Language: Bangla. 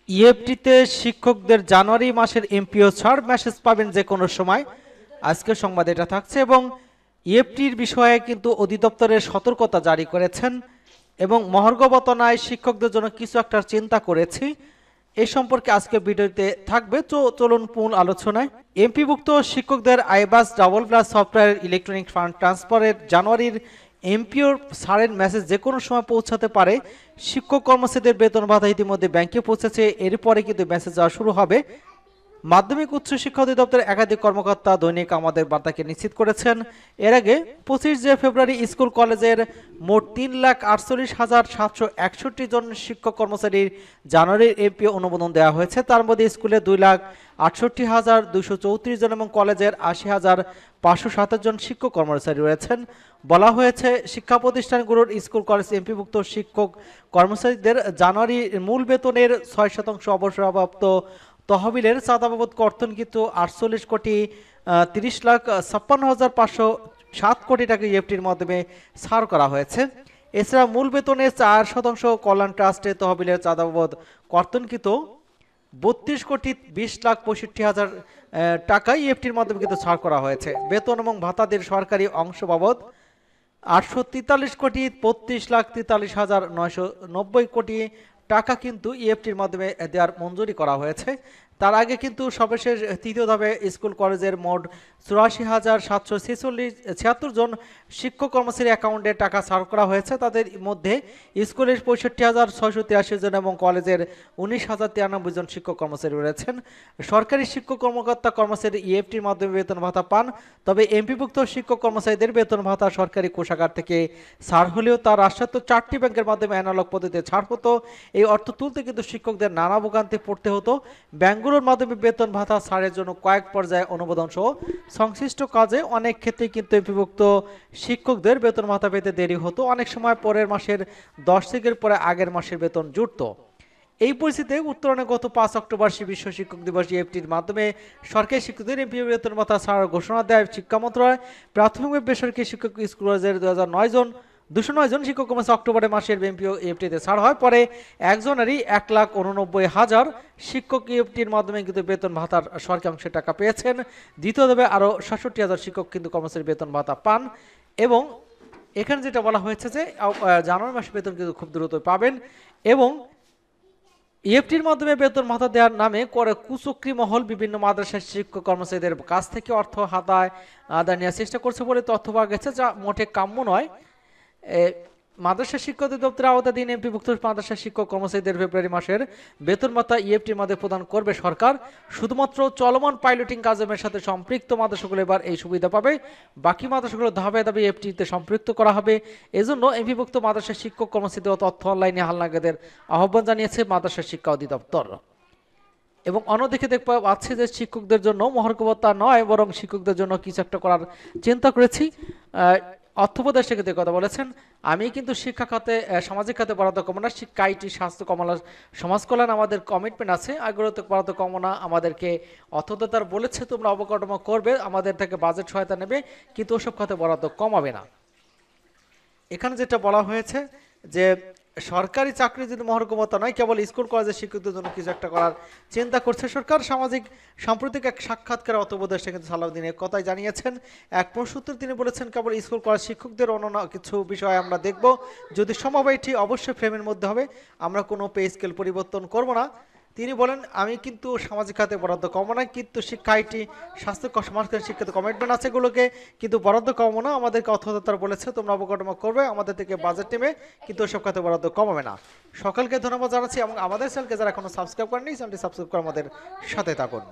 ইএফটিতে শিক্ষকদের জানুয়ারি মাসের এমপিও ছাড় মেসেজ পাবেন যে কোনো সময়। আজকের সংবাদ এটা থাকছে এবং ইএফটির বিষয়ে কিন্তু অধিদপ্তরের সতর্কতা জারি করেছেন এবং মহার্ঘ বতনায় শিক্ষকদের জন্য কিছু একটা চিন্তা করেছি এই সম্পর্কে আজকে ভিডিওতে থাকবে। চলুন মূল আলোচনায়। এমপিভুক্ত শিক্ষকদের আইবাস double plus software electronic fund ট্রান্সফারের জানুয়ারির এমপিওর ছাড়ের মেসেজ যে কোনো সময় পৌঁছাতে পারে। শিক্ষক কর্মচারীদের বেতন ভাতা ইতিমধ্যে ব্যাংকে পৌঁছেছে, এরপরে কিন্তু মেসেজ যাওয়া শুরু হবে। মাধ্যমিক উচ্চ শিক্ষা অধিদপ্তরের একাধিক কর্মকর্তা দৈনিক আমাদের বার্তাকে নিশ্চিত করেছেন। এর আগে 25 ফেব্রুয়ারি স্কুল কলেজের মোট 3,48,761 জন শিক্ষক কর্মচারীর জানুয়ারির এমপিও অনুমোদন দেওয়া হয়েছে। তার মধ্যে স্কুলে 2,68,234 জন এবং কলেজের 80,527 জন শিক্ষক কর্মচারী রয়েছেন। বলা হয়েছে শিক্ষা প্রতিষ্ঠানগুলোর স্কুল কলেজ এমপিভুক্ত শিক্ষক কর্মচারীদের জানুয়ারি মূল বেতনের 6% অবসরপ্রাপ্ত তহবিলের চাঁদা বাবদ কর্তনকৃত 48,30,56,507 কোটি টাকা ইএফটির মাধ্যমে ছাড় করা হয়েছে। এছাড়া মূল বেতনের 4% কল্যাণ ট্রাস্টের তহবিলের চাঁদা বাবদ কর্তনকৃত 32,20,65,000 টাকা ইএফটির মাধ্যমে কিন্তু ছাড় করা হয়েছে। বেতন এবং ভাতাদের সরকারি অংশ বাবদ 843,32,43,990 কোটি টাকা কিন্তু ইএফটির মাধ্যমে দেওয়ার মঞ্জুরি করা হয়েছে। তার আগে কিন্তু সর্বশেষ তৃতীয় ধাপে স্কুল কলেজের মোট 84,776 জন শিক্ষক কর্মচারী অ্যাকাউন্টে টাকা ছাড় করা হয়েছে। তাদের মধ্যে স্কুলের 65,683 জন এবং কলেজের 19,093 জন শিক্ষক কর্মচারী রয়েছেন। সরকারি শিক্ষক কর্মকর্তা কর্মচারী ইএফটির মাধ্যমে বেতন ভাতা পান, তবে এমপিভুক্ত শিক্ষক কর্মচারীদের বেতন ভাতা সরকারি কোষাগার থেকে ছাড় হলেও তার রাষ্ট্রায়ত্ত 4টি ব্যাংকের মাধ্যমে অ্যানালগ পদ্ধতিতে ছাড় হতো। এই অর্থ তুলতে কিন্তু শিক্ষকদের নানা ভোগান্তি পড়তে হতো। ব্যাংকগুলোর মাধ্যমে বেতন ভাতা ছাড়ের জন্য কয়েক পর্যায়ে অনুমোদন সহ সংশ্লিষ্ট কাজে অনেক ক্ষেত্রে কিন্তু এমপিভুক্ত শিক্ষকদের বেতন ভাতা পেতে দেরি হতো। অনেক সময় পরের মাসের 10 তারিখের পরে আগের মাসের বেতন জুটত। এই পরিস্থিতিতে উত্তরণে গত 5 অক্টোবর বিশ্ব শিক্ষক দিবস ইএফটির মাধ্যমে সরকারি শিক্ষকদের এমপিও বেতন ভাতা ছাড়ার ঘোষণা দেয় শিক্ষা মন্ত্রণালয়। প্রাথমিক বেসরকারি শিক্ষক স্কুল কলেজের 209 জন শিক্ষক কর্মচারী অক্টোবরের মাসের এমপিও ইএফটিতে ছাড় হয়। পরে একজনেরই 1,89,000 শিক্ষক ইএফটির মাধ্যমে কিন্তু বেতন ভাতার সরকারি অংশের টাকা পেয়েছেন। দ্বিতীয় ধাপে আরও 67,000 শিক্ষক কিন্তু কর্মচারী বেতন ভাতা পান এবং এখানে যেটা বলা হয়েছে যে জানুয়ারি মাসে বেতন কিন্তু খুব দ্রুত পাবেন এবং ইএফটির মাধ্যমে বেতন ভাতা দেওয়ার নামে করে কুচক্রি মহল বিভিন্ন মাদ্রাসার শিক্ষক কর্মচারীদের কাছ থেকে অর্থ আদায় নেওয়ার চেষ্টা করছে বলে তথ্য পাওয়া গেছে, যা মোটে কাম্য নয়। মাদ্রাসা শিক্ষা অধিদপ্তরের আওতাধীন এমপিভুক্ত মাদ্রাসা শিক্ষক কর্মচারীদের ফেব্রুয়ারি মাসের বেতন ভাতা ইএফটির মাধ্যমে প্রদান করবে সরকার। শুধুমাত্র চলমান পাইলটিং কাজের সাথে সম্পৃক্ত মাদ্রাসাগুলো এবার এই সুবিধা পাবে। বাকি মাদ্রাসাগুলো ধাপে ধাপে ইএফটিতে সম্পৃক্ত করা হবে। এজন্য এমপিভুক্ত মাদ্রাসা শিক্ষক কর্মচারীদের তথ্য অনলাইনে হালনাগাদের আহ্বান জানিয়েছে মাদ্রাসা শিক্ষা অধিদপ্তর। এবং অন্যদিকে দেখতে পাচ্ছি যে শিক্ষকদের জন্য মহার্ঘ ভাতা নয়, বরং শিক্ষকদের জন্য কিছু একটা করার চিন্তা করেছি। অর্থ উপদেষ্টা কথা বলেছেন, আমি কিন্তু শিক্ষা খাতে সামাজিক খাতে বরাদ্দ কম না, শিক্ষা আইটি স্বাস্থ্য কমলা সমাজ কল্যাণ আমাদের কমিটমেন্ট আছে, আগ্রহতে বরাদ্দ কম না। আমাদেরকে অর্থদাতার বলেছে তোমরা অবকাঠামো করবে, আমাদের থেকে বাজেট সহায়তা নেবে, কিন্তু ওসব খাতে বরাদ্দ কমাবে না। এখানে যেটা বলা হয়েছে যে সরকারি চাকরি যদি মহার্ঘ ভাতা নয়, কেবল স্কুল কলেজের শিক্ষকদের জন্য কিছু একটা করার চিন্তা করছে সরকার। সামাজিক সাম্প্রতিক এক সাক্ষাৎকারে অর্থ উপদেষ্টা কিন্তু সালাউদ্দিন এর কথাই জানিয়েছেন। এক প্রশ্নোত্তরে তিনি বলেছেন, কেবল স্কুল কলেজ শিক্ষকদের অন্যান্য কিছু বিষয় আমরা দেখব, যদি সম্ভব এটি অবশ্যই ফ্রেমের মধ্যে হবে, আমরা কোনো পে স্কেল পরিবর্তন করব না। তিনি বলেন, আমি কিন্তু সামাজিক খাতে বরাদ্দ কম না, কিন্তু শিক্ষা আইটি স্বাস্থ্য সমাজ শিক্ষাতে কমিটমেন্ট আছে, এগুলোকে কিন্তু বরাদ্দ কম না। আমাদেরকে অর্থদপ্তর বলেছে তোমরা অবকাঠামো করবে, আমাদের থেকে বাজেট নেবে, কিন্তু ওসব খাতে বরাদ্দ কমাবে না। সকলকে ধন্যবাদ জানাচ্ছি এবং আমাদের চ্যানেলকে যারা এখনো সাবস্ক্রাইব করেনি চ্যানেলটি সাবস্ক্রাইব করে আমাদের সাথে থাকুন।